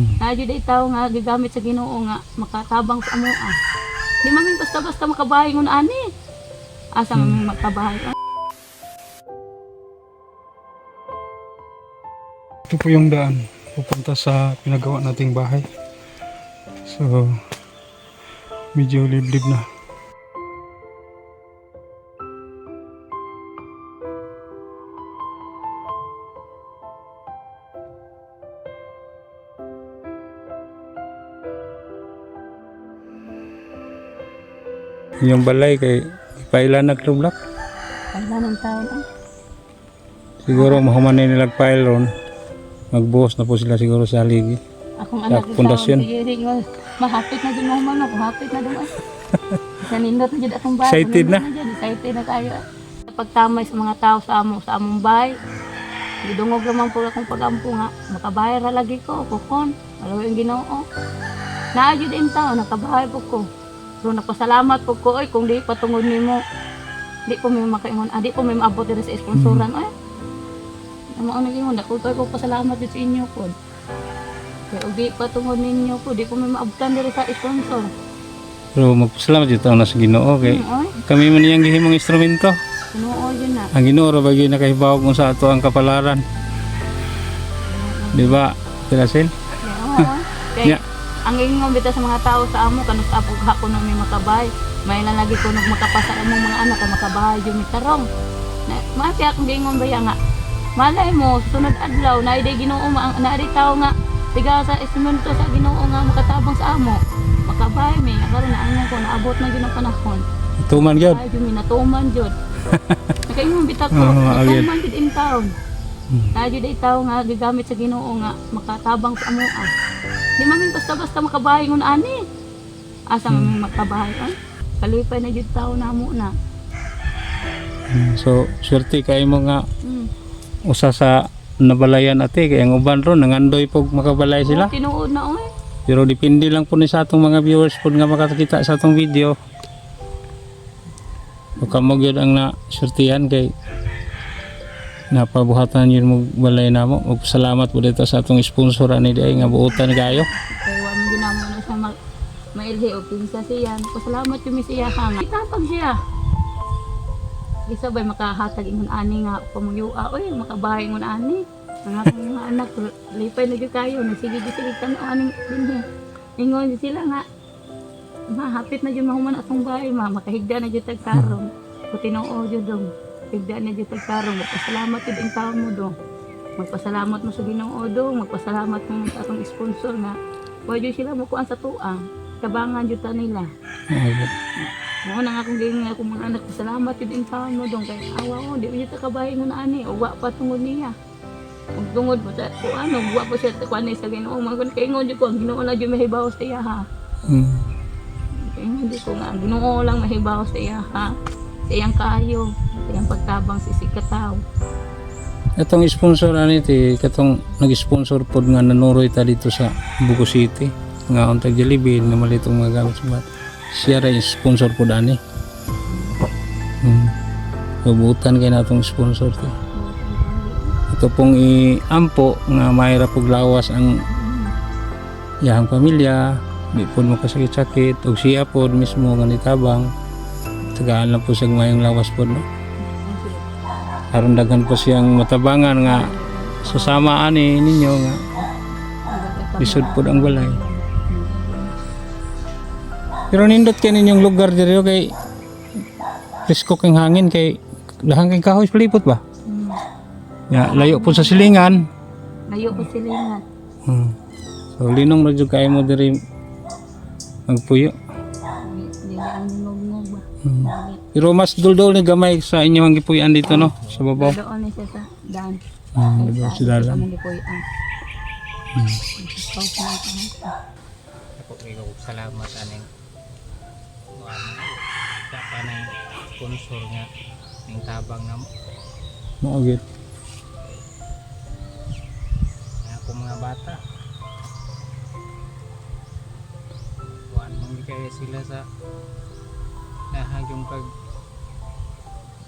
Nadyo day tao nga gigamit sa Ginoo nga makatabang sa amoa. Di mamin basta-basta makabahay ngun ani. Asa mamin makabahay. Ito po yung daan pupunta sa pinagawa nating bahay. So medyo liblib na. Yung balay kay pailan naglublak. Kailan ng taon ay. Siguro mahuman na nilagpail ron. Magbuhos na po sila siguro sa haligi. Akong Sa anak ng pundasyon. taon. Sige, mahapit na din mo man ako. Hapit na din ay. Kanindot na dyan akong bahay. Excited na? Excited na kayo. Pagtamay sa mga tao sa among bahay. Gidungog naman po akong pag-ampo nga. Makabahay ra lagi ko. Kukon. Alam yung Ginoo. Naadyo din tao. Nakabahay po ko. So nagpasalamat po ko. Oy, kung di patungod nimo. Di po may makaingon. Di po may maabot din sa sponsoran. Ay. Ano nag-ingon. Dako ko pasalamat din sa inyo po. Kaya di patungod ninyo po. Di po may maabutan din sa sponsor. Pero magpasalamat dito na sa Ginoo kay Oy, kami man niyang gihimong instrumento. Ginoo yun na. Ang Ginoo ra bagay nakahibaw kung sa ato ang kapalaran. Di ba? Pilasin? Oo. Kaya Yeah. ang ingon bitaw sa mga tao sa amo kanus apog hako na may makabay. May lang lagi ko magmakapasa among mga anak ang makabahay yung mitarong. Mati akong gingon baya nga. Malay mo sunod adlaw na iday Ginoo na ari tao nga tiga sa instrumento sa Ginoo nga makatabang sa amo. Makabahay mi karon na ano ko naabot na gyud ang panahon. Tuman gyud. Ay gyud minatuman jud. Nakaingon bitaw ko. agad. Natuman jud in town. Na jud ay tao nga gigamit sa Ginoo nga makatabang sa amoa. Di mamin basta-basta makabahay ngun ani. Asa mamin makabahay ay. Kalipay na jud tao namo na. So, swerte kay mo nga Mm. usa sa nabalayan ate kay ang uban ron nangandoy pog makabalay sila. Tinuod na oy. Pero depende lang po ni sa atong mga viewers po nga makakita sa atong video. O kamo gyud ang na swertihan kay napabuhatan yun mo balay namo. Ug salamat po dito sa atong sponsor ani di ay nga buotan kayo. Kaya wa mo gyud namo na siya mailhi o pinsa siya. Pasalamat yung siya ha nga. Itapag siya. Isa ba'y makahatag ingon ani nga pamuyua oy makabahay ingon ani. Ang akong mga anak lipay na gyud kayo nagsige-sige tan aning dinhi. Ingon sila nga mahapit na gyud mahuman atong bahay makahigda na gyud tag karon. Tinoo gyud dong. Higda na gyud tag karon magpasalamat gyud ang taon mo dong. Magpasalamat mo sa Ginoo dong, magpasalamat mo sa atong sponsor na wa gyud sila mo kuan sa tuang. Tabangan gyud ta nila. Mo nang akong gingon nga akong mga anak salamat gyud ang taon mo dong kay awa mo di gyud ta kabahay mo na ani o wa pa tungod niya. Kung tungod mo sa ano wa pa siya kuan ni sa Ginoo man kay ingon gyud ko ang Ginoo na gyud mahibaw sa iya ha. Kaya hindi ko nga, ang Ginoo lang mahibaw sa iya ha. Sa iyang kayo, sa iyang pagtabang sa sikataw. Itong sponsor ani ti katong nag-sponsor pod nga nanuroy ta dito sa Bugo City nga untag Jollibee nga malitong mga gamit sa bat. Siya ra yung sponsor pod ani. Ubutan kay natong sponsor ti. Ito pong iampo nga mayra pog lawas ang yahang pamilya, di po makasakit-sakit ug siya pod mismo nga nitabang tagaan lang po siya mayong lawas po no. Aron daghan po siyang matabangan nga susama ani ninyo nga lisod po ang balay. Pero nindot kay ninyong lugar diri kay presko kang hangin kay lahang kay kahoy palipot ba? Ya, layo po sa silingan. Layo ko sila nga. So linong ra jud kay mo diri magpuyo. Hindi ang ngog-ngog ba. Pero mas duldol ni gamay sa inyong gipuyan dito no sa babaw. Doon ni siya sa daan. Diba si dalan. Among gipuy-an. Ako kayo salamat aning sa kanang sponsor nga ning tabang namo. Mao gid. Ako mga bata. Kuan man kaya sila sa nahagyong pag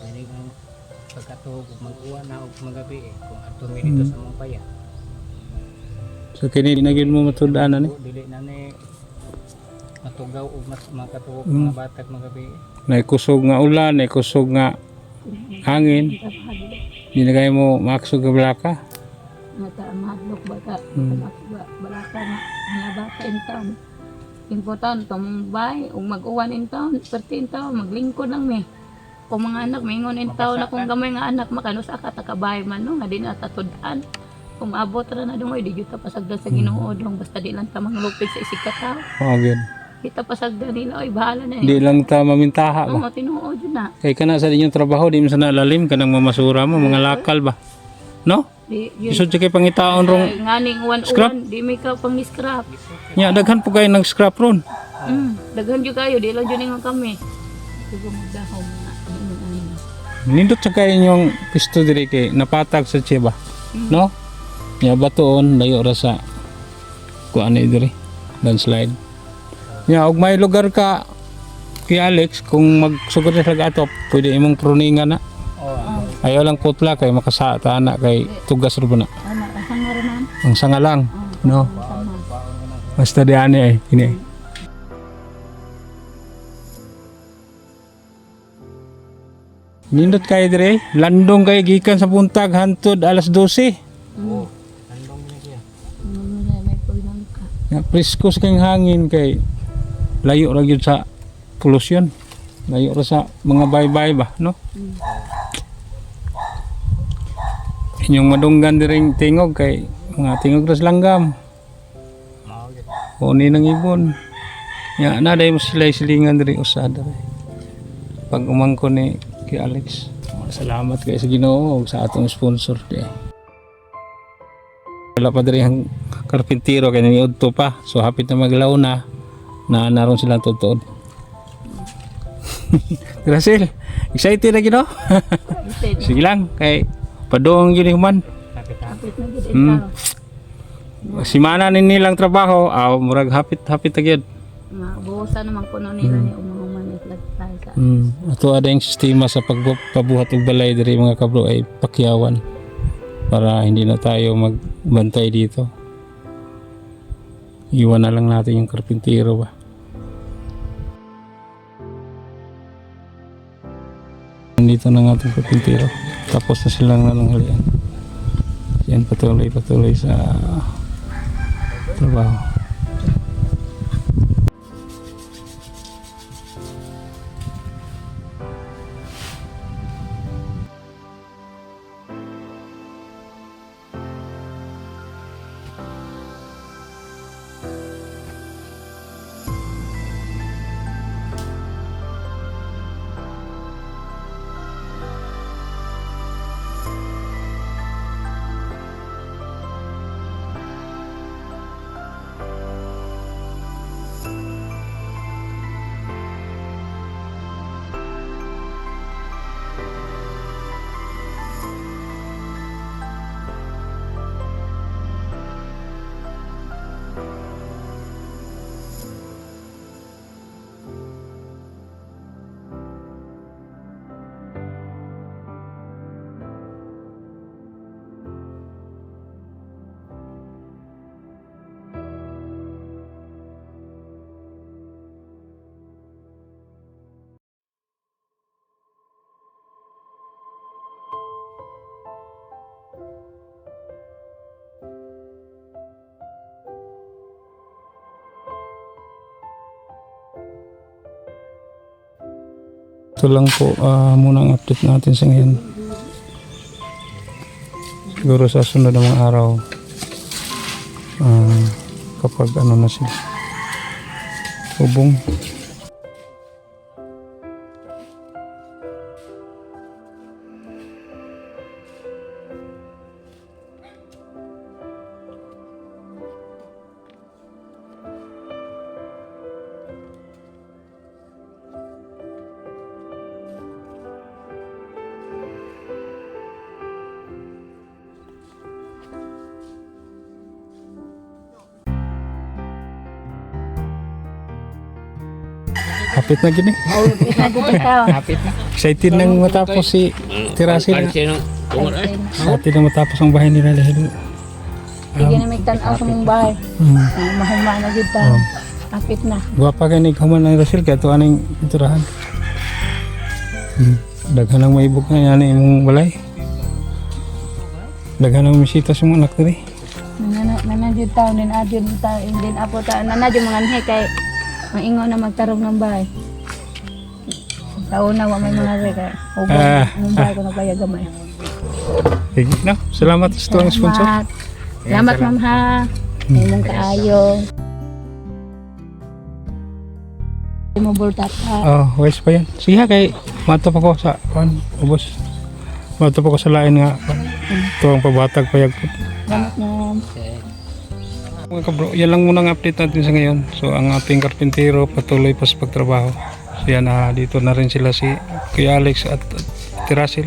dili ang pagkatuog ug mag-uwan na og magabi kung adto mi dito sa mong paya. So kini na gyud mo matud-an ani. Dili na ni matugaw o makatuwog Mm. mga batag magabi. Nay kusog nga ulan, nay kusog nga hangin. Di na kayo mo maksog ka blaka. Mata mahadlok bata. Hmm. Balaka na mga bata in town. Important tong bay ug mag-uwan in town, perti in town, maglingkod lang mi. Kung mga anak mingon in town na kung gamay nga anak makanusa ka takabay man no nga di na tatudan. Kung maabot ra na dungoy di gyud ta pasagdan sa Ginoo dong basta di lang ta manglupig sa isig ka tao. Oh, good. Kita pasagdan nila oy bahala na Di lang ta mamintaha ba. Oo, tinuod yun na. Kay kana sa inyong trabaho di mo sa nalalim kanang mamasura mo mga lakal ba. No? Di yun. Isod sa kay pangitaon rong Nganing Scrap? uwan-uwan, di may ka pang scrap. nya daghan po kayo ng scrap ron. Daghan jud kayo, di lang jud ningon kami. Siguro magdahom na. Nindot sa kayo inyong pisto diri kay napatag sa Chiba. No? Nya batoon layo ra sa kuan ni diri landslide. Nya og may lugar ka kay Alex kung magsugod sa atop pwede imong pruningan na. Ayaw lang putla kay makasata na kay tugas ra ba na. Ano, asang nga rin man? Ang sanga lang, no? Sama. Basta di ani ay kini. Nindot kayo dire, landong kayo gikan sa buntag hantod alas 12. Andong niya siya. May pagdang ka. Ya presko sa kayong hangin kay layo ra gyud sa pollution. Layo ra sa mga baybay ba, no? Inyong madunggan diring tingog kay mga tingog ras langgam. Mao gyud. Huni ng ibon. Ya na day mo sila silingan diri usada. Pag umangko ni kay Alex. Salamat kay sa Ginoo ug sa atong sponsor di. Wala pa diri ang karpintero kay niudto pa. So hapit na maglaw na naron sila tutuod. Russell, excited na gino? Sige lang kay padong gyud human. Kapit na gid Hmm. itaw. Simana ni nilang trabaho, murag hapit na gyud. Nga buhusan naman kuno nila ni umuhuman ni tayo sa. Ato ada yung sistema sa pagpabuhat og balay diri mga kabro ay pakyawan para hindi na tayo magbantay dito. Iwan na lang natin yung karpintero ba. Nandito na nga itong karpintero. Tapos na silang nananghalian. Yan patuloy sa trabaho. Ito lang po muna ang update natin sa ngayon. Siguro sa sunod na mga araw kapag ano na sila ubong. Hapit na gini. Kapit na. Excited nang matapos si Tirasi na. Sino? Excited nang matapos ang bahay nila dahil Bigyan na may tanaw sa mong bahay. Mahuma na gid ta. Oh. Kapit na. Guwapa ka ni Kaman ng Russell kaya ito aning iturahan. Daghan ang maibog na yan imong balay. Daghan ang misita sa mga anak diri. Nanadyo taon din adyo ta din apo ta nanadyo mga anhe kay maingon na magtarong ng bahay. Taon na wa may mga re kay ubos ang bahay ko nagbayad gamay. Sige na. Salamat sa tuwang sponsor. Salamat ma'am ha. Imong kaayo. Mo bultat ha. Oh, wais pa yan. Sige kay mato pa ko sa ubos. Mato pa ko sa lain nga. Tuwang pabatag payag ko. Salamat ma'am. Mga kabro, yan lang muna ang update natin sa ngayon. So ang ating karpintero patuloy pa sa pagtrabaho. So yan, dito na rin sila si Kuya Alex at Russell.